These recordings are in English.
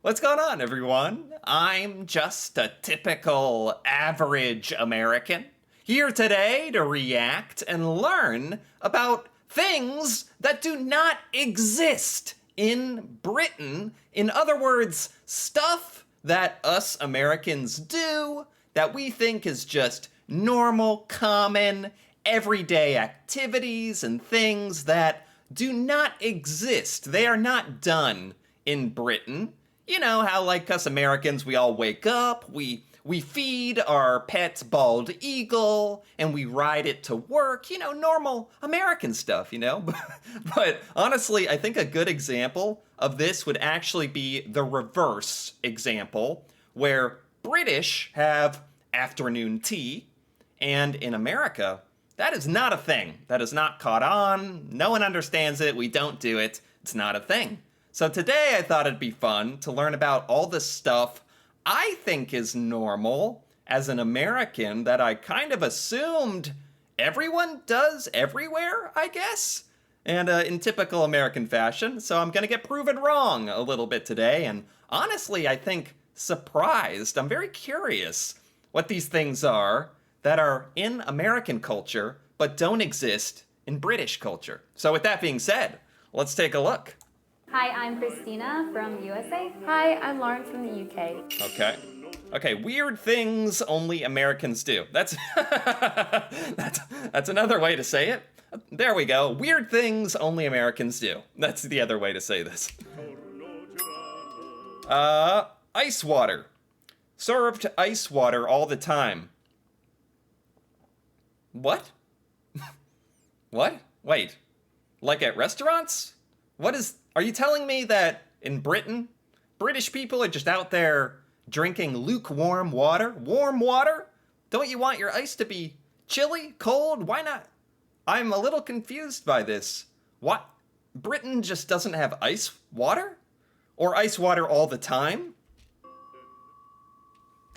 What's going on, everyone? I'm just a typical average American, here today to react and learn about things that do not exist in Britain. In other words, stuff that us Americans do that we think is just normal, common, everyday activities and things that do not exist. They are not done in Britain. You know how, like us Americans, we all wake up, we feed our pet bald eagle, and we ride it to work. You know, normal American stuff, you know? But honestly, I think a good example of this would actually be the reverse example, where British have afternoon tea, and in America, that is not a thing. That is not caught on. No one understands it. We don't do it. It's not a thing. So today I thought it'd be fun to learn about all the stuff I think is normal as an American that I kind of assumed everyone does everywhere, I guess. And in typical American fashion, so I'm gonna get proven wrong a little bit today, and honestly, I think surprised. I'm very curious what these things are that are in American culture but don't exist in British culture. So with that being said, let's take a look. Hi, I'm Christina from USA. Hi, I'm Lauren from the UK. Okay, weird things only Americans do. That's that's another way to say it. There we go. Weird things only Americans do. That's the other way to say this. Ice water. Served ice water all the time. What? What? Wait. Like at restaurants? Are you telling me that in Britain, British people are just out there drinking lukewarm water? Warm water? Don't you want your ice to be chilly, cold? Why not? I'm a little confused by this. What? Britain just doesn't have ice water? Or ice water all the time?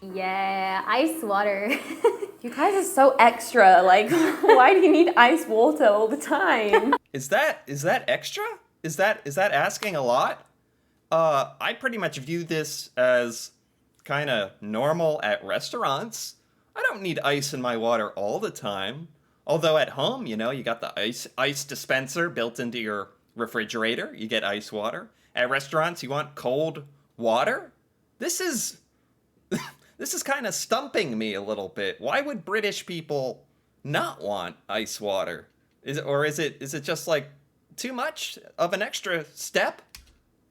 Yeah, ice water. You guys are so extra. Like, why do you need ice water all the time? Is that extra? Is that asking a lot? I pretty much view this as kind of normal at restaurants. I don't need ice in my water all the time. Although at home, you know, you got the ice dispenser built into your refrigerator. You get ice water. At restaurants, you want cold water? This is this is kind of stumping me a little bit. Why would British people not want ice water? Is it just like too much of an extra step?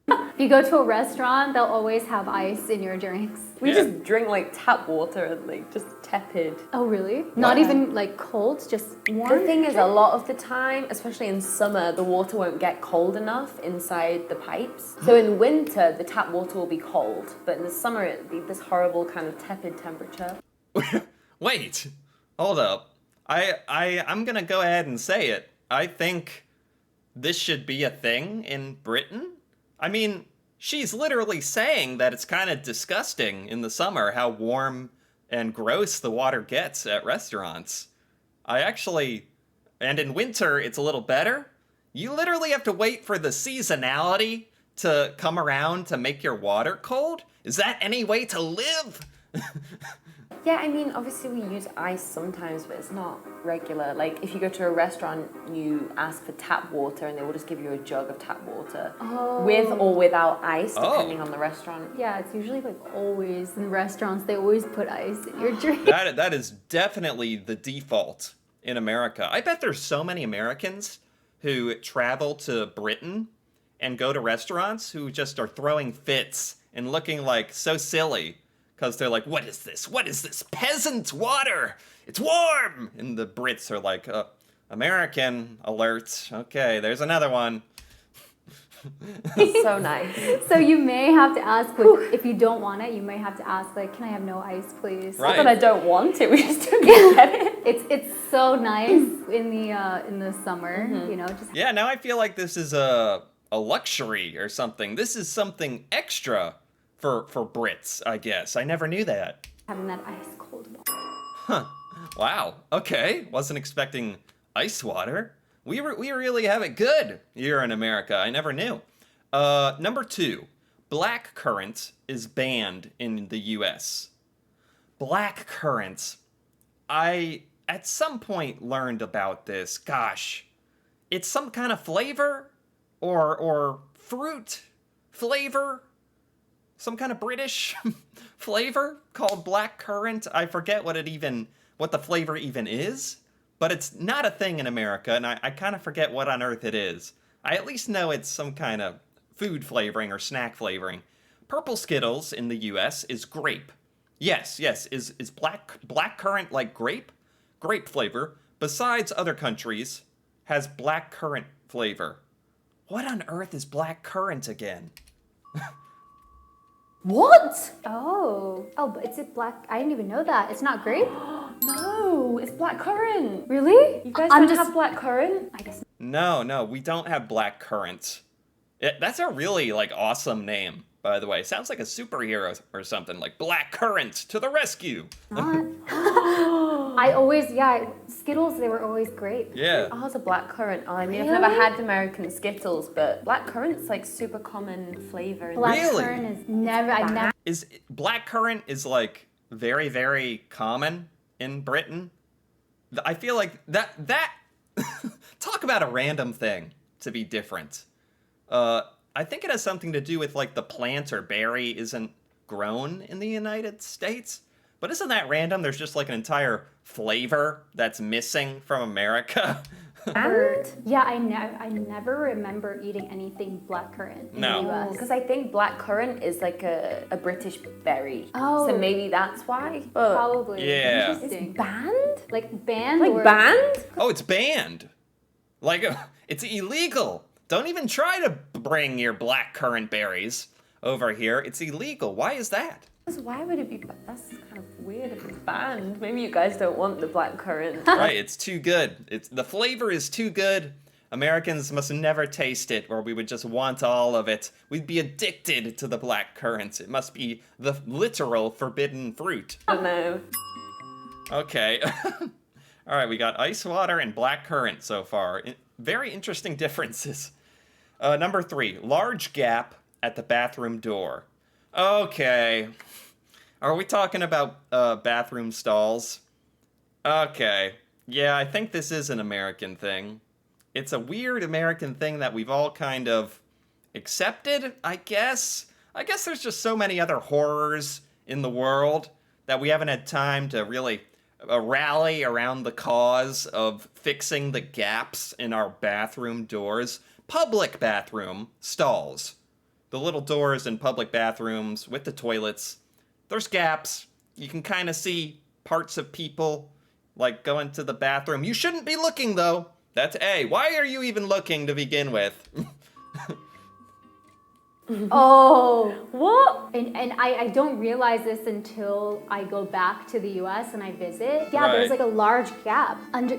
If you go to a restaurant, they'll always have ice in your drinks. We just drink like tap water, like just tepid. Oh, really? Not even like cold, just warm? The thing is, a lot of the time, especially in summer, the water won't get cold enough inside the pipes. So in winter, the tap water will be cold, but in the summer, it'll be this horrible kind of tepid temperature. Wait, hold up. I'm gonna go ahead and say it. I think this should be a thing in Britain. I mean, she's literally saying that it's kind of disgusting in the summer how warm and gross the water gets at restaurants. And in winter, it's a little better. You literally have to wait for the seasonality to come around to make your water cold? Is that any way to live? Yeah, I mean, obviously we use ice sometimes, but it's not regular. Like, if you go to a restaurant, you ask for tap water, and they will just give you a jug of tap water. With or without ice, depending on the restaurant. Yeah, it's usually like always in restaurants, they always put ice in your drink. That is definitely the default in America. I bet there's so many Americans who travel to Britain and go to restaurants who just are throwing fits and looking like so silly. Because they're like, what is this? What is this? Peasant water! It's warm! And the Brits are like, American alert. Okay, there's another one. So nice. So you may have to ask, like, if you don't want it, you may have to ask, like, can I have no ice, please? Right. Not that I don't want it, we just don't get it. It's so nice in the summer, you know. Just Yeah, now I feel like this is a luxury or something. This is something extra for Brits, I guess. I never knew that. having that ice cold water. Huh. Wow. Okay. Wasn't expecting ice water. We really have it good here in America. I never knew. Number 2, black currant is banned in the US. Black currant. I, at some point, learned about this. Gosh, it's some kind of flavor? Or fruit flavor? Some kind of British flavor called black currant? I forget what the flavor even is. But it's not a thing in America, and I kind of forget what on earth it is. I at least know it's some kind of food flavoring or snack flavoring. Purple Skittles in the US is grape. Yes, is black currant like grape? Grape flavor, besides other countries, has black currant flavor. What on earth is black currant again? What? Oh, but it's a black. I didn't even know that. It's not grape. No, it's blackcurrant. Really? You guys don't have blackcurrant? I guess. No, we don't have black currant. That's a really awesome name, by the way. Sounds like a superhero or something, like Black Currant to the rescue. Not. Skittles, they were always grape. Yeah. Oh, it's a blackcurrant. I mean, Really? I've never had American Skittles, but blackcurrant's like super common flavor. Blackcurrant is never. Is black currant is very, very common in Britain? I feel like that talk about a random thing to be different. I think it has something to do with the plant or berry isn't grown in the United States. But isn't that random? There's just an entire flavor that's missing from America. I never remember eating anything blackcurrant in the US. Because I think blackcurrant is like a British berry. Oh. So maybe that's why. But Probably. Yeah. Interesting. it's banned? Like banned? Like or... banned? Oh, it's banned. It's illegal. Don't even try to bring your black currant berries over here. It's illegal. Why is that? Why would it be? That's kind of weird if it's banned. Maybe you guys don't want the blackcurrant. Right, it's too good. The flavor is too good. Americans must never taste it, or we would just want all of it. We'd be addicted to the black currant. It must be the literal forbidden fruit. I don't know. Okay. All right, we got ice water and black currant so far. Very interesting differences. Number 3, large gap at the bathroom door. Okay. Are we talking about bathroom stalls? Okay. Yeah, I think this is an American thing. It's a weird American thing that we've all kind of accepted, I guess. I guess there's just so many other horrors in the world that we haven't had time to really rally around the cause of fixing the gaps in our bathroom doors. Public bathroom stalls. The little doors in public bathrooms with the toilets. There's gaps. You can kind of see parts of people, going to the bathroom. You shouldn't be looking, though. That's A. Why are you even looking to begin with? Oh, what? And I don't realize this until I go back to the US and I visit. Yeah, Right. there's a large gap under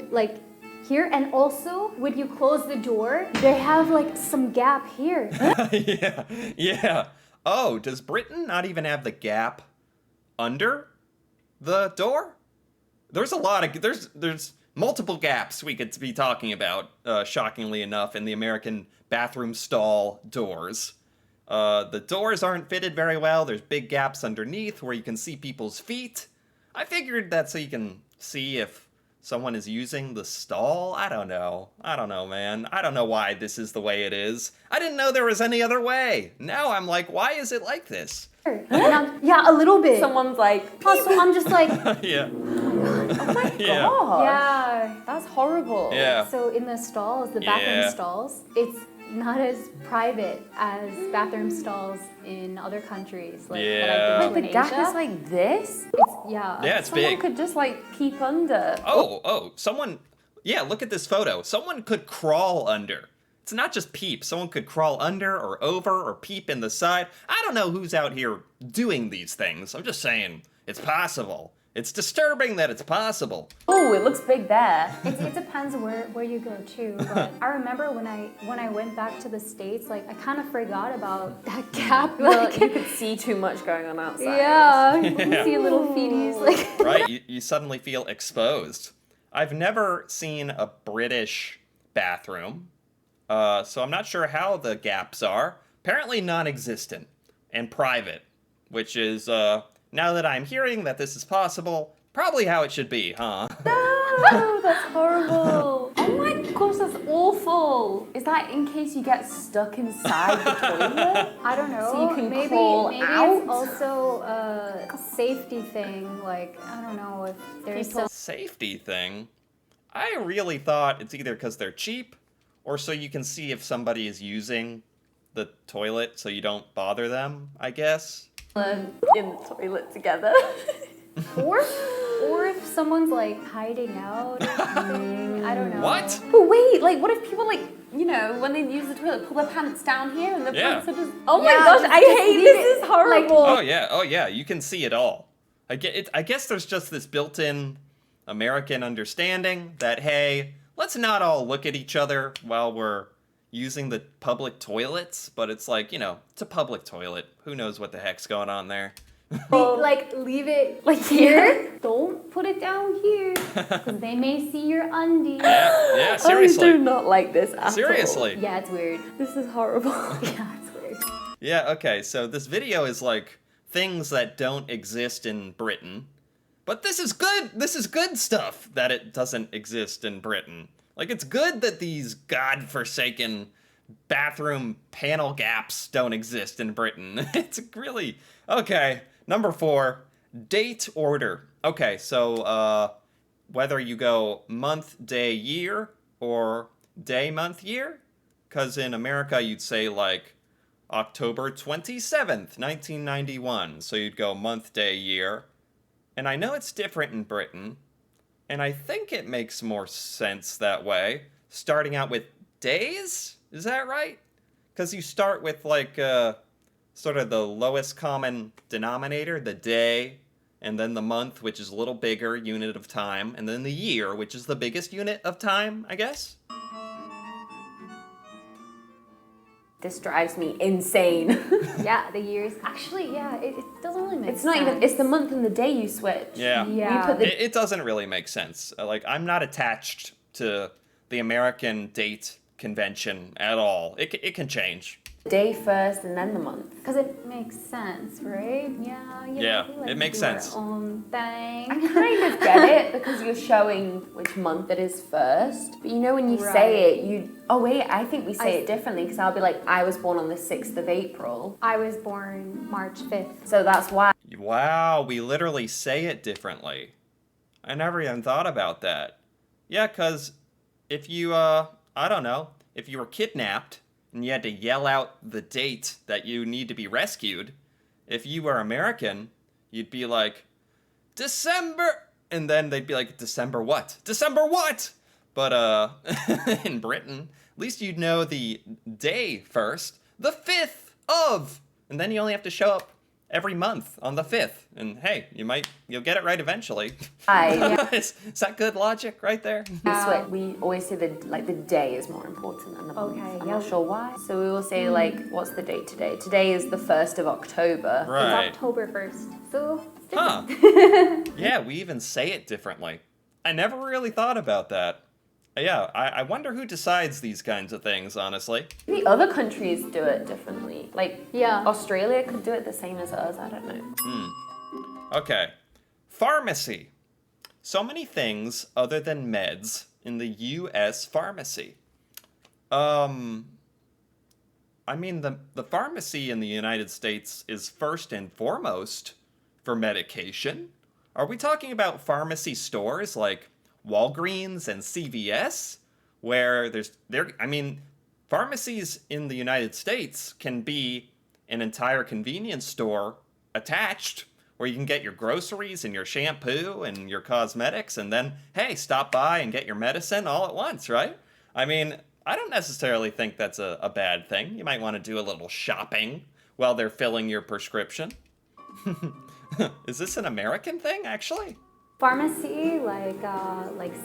here, and also when you close the door, they have some gap here. Yeah. Oh, does Britain not even have the gap under the door? There's there's multiple gaps we could be talking about, shockingly enough, in the American bathroom stall doors. The doors aren't fitted very well. There's big gaps underneath where you can see people's feet. I figured that's so you can see if someone is using the stall. I don't know, man. I don't know why this is the way it is. I didn't know there was any other way. Now I'm like, why is it like this? Yeah, a little bit. Someone's like, Oh, so I'm just Yeah. oh my Yeah. god. yeah. That's horrible. Yeah. So in the stalls, the bathroom stalls, it's not as private as bathroom stalls in other countries. That Yeah. I've The been to in gap Asia. is like this? Yeah. Yeah, it's Someone big. could just peep under. Oh, someone, look at this photo. Someone could crawl under. It's not just peep. Someone could crawl under or over or peep in the side. I don't know who's out here doing these things. I'm just saying it's possible. It's disturbing that it's possible. Oh, it looks big there. It depends where you go to. But I remember when I went back to the States, I kind of forgot about that gap. Well, you could see too much going on outside. Yeah, you see little feeties. Right? You suddenly feel exposed. I've never seen a British bathroom, so I'm not sure how the gaps are. Apparently non-existent. and private, which is, now that I'm hearing that this is possible, probably how it should be, huh? No, that's horrible. Oh my gosh, that's awful. Is that in case you get stuck inside the toilet? I don't know. So you can maybe crawl out? It's also a safety thing. Like, I don't know if there's some. Safety thing? I really thought it's either because they're cheap or so you can see if somebody is using the toilet so you don't bother them, I guess. In the toilet together. Or if someone's like hiding out or something. I don't know. What? But wait, like what if people like, you know, when they use the toilet, pull their pants down here and their pants are just... Oh my Yeah, gosh, just I hate leave this. it, Is horrible. Oh yeah, you can see it all. I guess there's just this built-in American understanding that, hey, let's not all look at each other while we're using the public toilets, but it's like, you know, it's a public toilet. Who knows what the heck's going on there? Like leave it like here. Don't put it down here because they may see your undies. Yeah, seriously. I do not like this at Seriously. Yeah, it's weird. all. This is horrible. Yeah, it's weird. Yeah, okay, so this video is like things that don't exist in Britain. But this is good. This is good stuff that it doesn't exist in Britain. Like, it's good that these godforsaken bathroom panel gaps don't exist in Britain. It's really... Okay, number 4, date order. Okay, so, whether you go month, day, year, or day, month, year? Because in America, you'd say, like, October 27th, 1991. So you'd go month, day, year. And I know it's different in Britain, and I think it makes more sense that way. Starting out with days? Is that right? Because you start with, like, sort of the lowest common denominator, the day, and then the month, which is a little bigger unit of time, and then the year, which is the biggest unit of time, I guess? This drives me insane. Yeah, the years. Actually, yeah, it doesn't really make sense. It's not even, it's the month and the day you switch. Yeah. Yeah. We put the It doesn't really make sense. Like, I'm not attached to the American date convention at all. It can change. day first and then the month. Because it makes sense, right? Yeah. Yeah, we like it to makes do our sense. own thing. I kind of get it because you're showing which month it is first. But you know when you Right. say it, you... Oh wait, I think we say I- it differently because I'll be like, I was born on the 6th of April. I was born March 5th. So that's why. Wow, we literally say it differently. I never even thought about that. Yeah, because if you, I don't know, if you were kidnapped and you had to yell out the date that you need to be rescued, if you were American, you'd be like, December, and then they'd be like, December what? December what? But, in Britain, at least you'd know the day first, the 5th of, and then you only have to show up every month on the 5th, and hey, you'll get it right eventually. is that good logic right there? We always say that like the day is more important than the month. Okay, I'm yeah. not sure why. So we will say like, what's the date today? Today is the 1st of October. Right. It's October 1st. So, it's Huh. Yeah, we even say it differently. I never really thought about that. Yeah, I wonder who decides these kinds of things, honestly. Maybe other countries do it differently. Like Yeah. Australia could do it the same as us. I don't know. Okay. Pharmacy. So many things other than meds in the U.S. pharmacy. I mean, the pharmacy in the United States is first and foremost for medication. Are we talking about pharmacy stores like Walgreens and CVS, where pharmacies in the United States can be an entire convenience store attached, where you can get your groceries and your shampoo and your cosmetics, and then, hey, stop by and get your medicine all at once, right? I mean, I don't necessarily think that's a bad thing. You might want to do a little shopping while they're filling your prescription. Is this an American thing, actually? pharmacy, like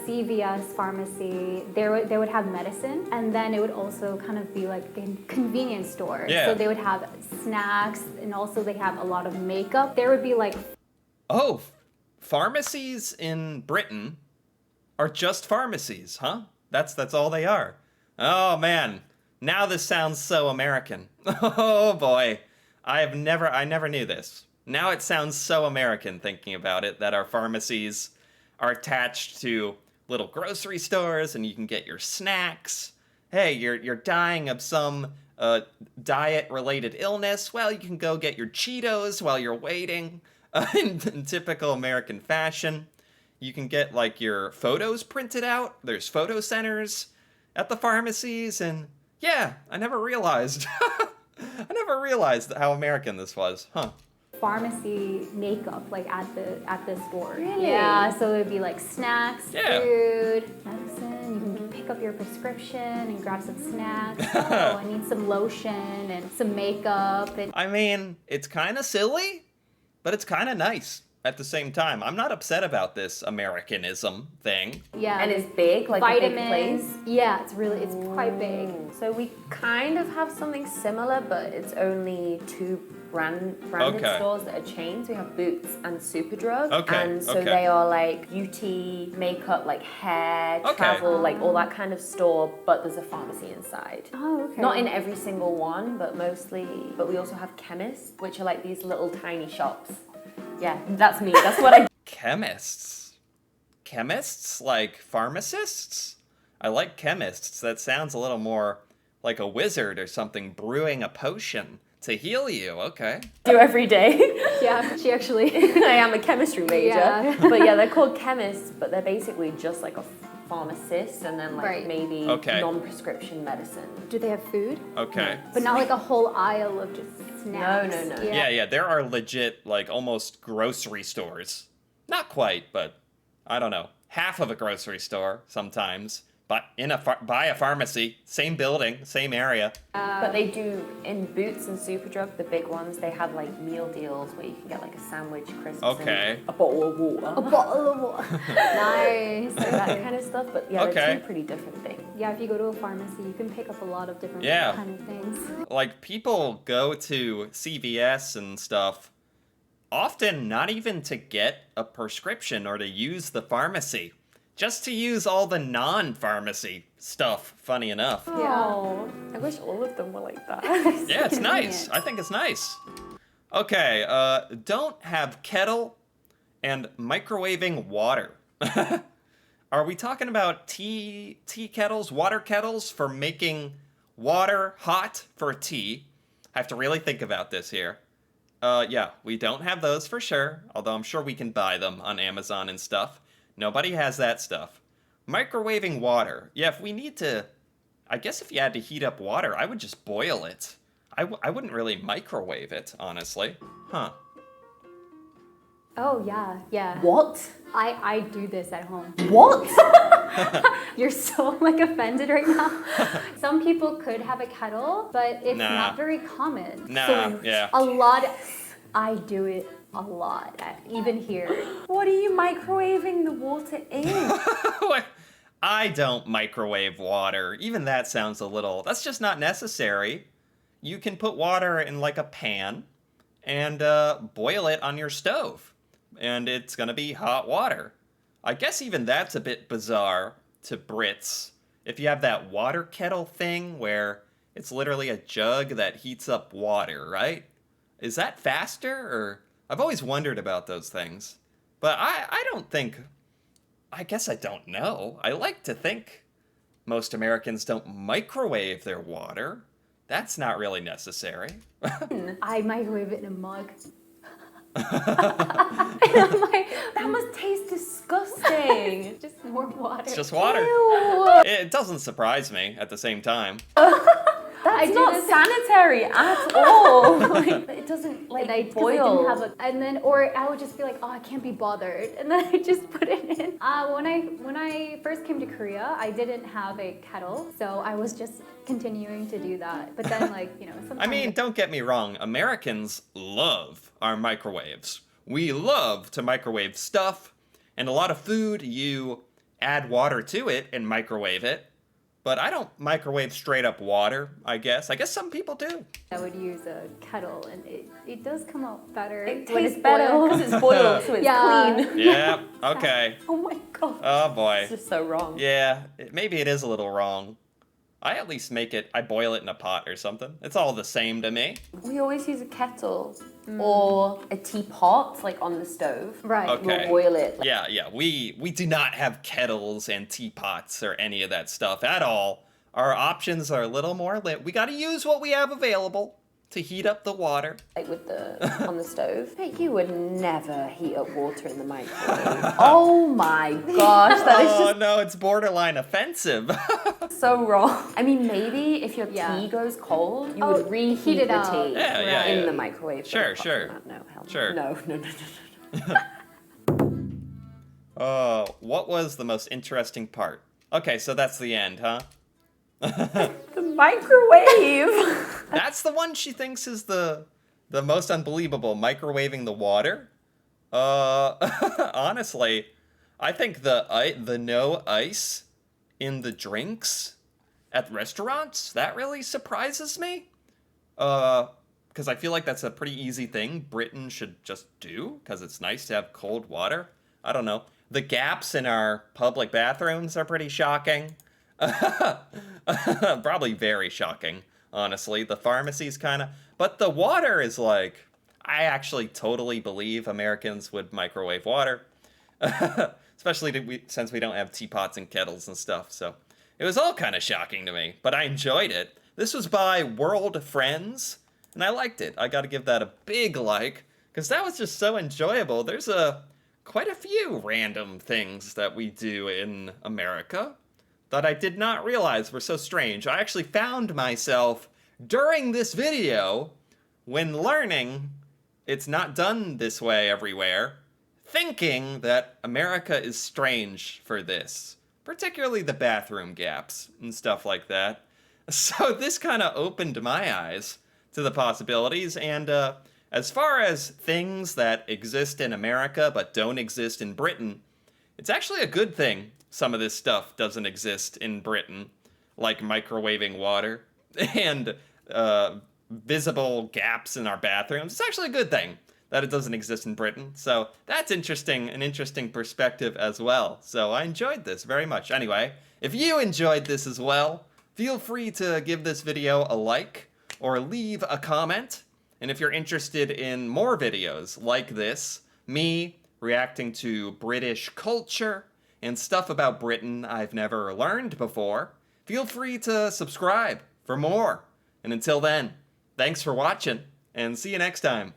CVS pharmacy, they would have medicine, and then it would also kind of be like a convenience store. Yeah. So they would have snacks, and also they have a lot of makeup. There would be like... Oh, pharmacies in Britain are just pharmacies, huh? That's all they are. Oh man, now this sounds so American. Oh boy. I never knew this. Now it sounds so American thinking about it, that our pharmacies are attached to little grocery stores and you can get your snacks. Hey, you're dying of some diet-related illness. Well, you can go get your Cheetos while you're waiting in typical American fashion. You can get, like, your photos printed out. There's photo centers at the pharmacies, and yeah, I never realized. I never realized how American this was, huh? Pharmacy makeup, like at the store. Really? Yeah, so it'd be like snacks, Yeah. food, medicine. You can pick up your prescription and grab some snacks. Oh, I need some lotion and some makeup. And I mean, it's kind of silly, but it's kind of nice at the same time. I'm not upset about this Americanism thing. yeah, And it's big, like vitamins. a big place. Yeah, it's quite big. So we kind of have something similar, but it's only two branded Okay. stores that are chains. We have Boots and Superdrug. Okay, And so okay. they are like beauty, makeup, like hair, Okay. travel, like all that kind of store, but there's a pharmacy inside. Oh, okay. Not in every single one, but mostly. But we also have chemists, which are like these little tiny shops. Yeah, that's me. That's what I Chemists? Chemists? Like pharmacists? I like chemists. That sounds a little more like a wizard or something brewing a potion to heal you. Okay. do every day. Yeah, she actually. I am a chemistry major. Yeah. But yeah, they're called chemists, but they're basically just like a pharmacist and then like Right. maybe Okay. non-prescription medicine. Do they have food? Okay. But not like a whole aisle of just snacks. No. Yeah, there are legit, like, almost grocery stores. Not quite, but I don't know. Half of a grocery store sometimes, but by a pharmacy, same building, same area. But they do, in Boots and Superdrug, the big ones, they have like meal deals where you can get like a sandwich, crisps, Okay. and a bottle of water. A bottle of water. Nice. Like that kind of stuff. But yeah, Okay. they're two pretty different things. Yeah, if you go to a pharmacy, you can pick up a lot of different Yeah. kind of things. Like, people go to CVS and stuff often not even to get a prescription or to use the pharmacy, just to use all the non-pharmacy stuff, funny enough. Oh, I wish all of them were like that. Yeah, it's nice. Convenient. I think it's nice. Okay, don't have kettle and microwaving water. Are we talking about tea kettles, water kettles for making water hot for tea? I have to really think about this here. Yeah, we don't have those for sure, although I'm sure we can buy them on Amazon and stuff. Nobody has that stuff. Microwaving water. Yeah, if we need to... I guess if you had to heat up water, I would just boil it. I wouldn't really microwave it, honestly. Huh. Oh yeah, yeah. What? I do this at home. What? You're so like offended right now. Some people could have a kettle, but it's Nah. not very common. Nah, So yeah. a lot. I do it a lot, even here. What are you microwaving the water in? I don't microwave water. Even that sounds a little... That's just not necessary. You can put water in like a pan and boil it on your stove. And it's gonna be hot water. I guess even that's a bit bizarre to Brits. If you have that water kettle thing where it's literally a jug that heats up water, right? Is that faster? Or I've always wondered about those things. But I don't think... I guess I don't know. I like to think most Americans don't microwave their water. That's not really necessary. I microwave it in a mug. That must taste disgusting. Just warm water. It's just water. Ew. It doesn't surprise me at the same time. That's not sanitary at all. Like, it doesn't like And I, 'cause I boil. didn't have a, and then, or I would just be like, oh, I can't be bothered, and then I just put it in. When I first came to Korea, I didn't have a kettle, so I was just continuing to do that. But then, like, you know, sometimes. I mean, don't get me wrong. Americans love our microwaves. We love to microwave stuff, and a lot of food, you add water to it and microwave it. But I don't microwave straight up water, I guess. I guess some people do. I would use a kettle, and it does come out better. It when tastes it's better boiled. because it's boiled, so it's Yeah. clean. Yeah, okay. Oh my god. Oh boy. This is so wrong. Yeah, maybe it is a little wrong. I at least I boil it in a pot or something. It's all the same to me. We always use a kettle or a teapot, like on the stove. Right. Okay. We'll boil it. Yeah. We do not have kettles and teapots or any of that stuff at all. Our options are a little more lit. We got to use what we have available to heat up the water. Like with on the stove. Hey, you would never heat up water in the microwave. Oh my gosh, that is Oh no, it's borderline offensive. so wrong. I mean, maybe if your tea goes cold, you would reheat heat it the up. tea Yeah. in the microwave. But Sure, apart sure. from that, no, hell no. Sure. No. What was the most interesting part? Okay, so that's the end, huh? The microwave. That's the one she thinks is the most unbelievable, microwaving the water. Honestly, I think the no ice in the drinks at restaurants, that really surprises me. Because I feel like that's a pretty easy thing Britain should just do, because it's nice to have cold water. I don't know. The gaps in our public bathrooms are pretty shocking. Probably very shocking, honestly. The pharmacies kind of... But the water is like... I actually totally believe Americans would microwave water. Especially since we don't have teapots and kettles and stuff. So it was all kind of shocking to me. But I enjoyed it. This was by World Friends. And I liked it. I got to give that a big like. Because that was just so enjoyable. There's quite a few random things that we do in America that I did not realize were so strange. I actually found myself during this video, when learning it's not done this way everywhere, thinking that America is strange for this, particularly the bathroom gaps and stuff like that. So this kind of opened my eyes to the possibilities, and as far as things that exist in America but don't exist in Britain, it's actually a good thing some of this stuff doesn't exist in Britain, like microwaving water and visible gaps in our bathrooms. It's actually a good thing that it doesn't exist in Britain. So that's interesting, an interesting perspective as well. So I enjoyed this very much. Anyway, if you enjoyed this as well, feel free to give this video a like or leave a comment. And if you're interested in more videos like this, me reacting to British culture and stuff about Britain I've never learned before, feel free to subscribe for more. And until then, thanks for watching, and see you next time.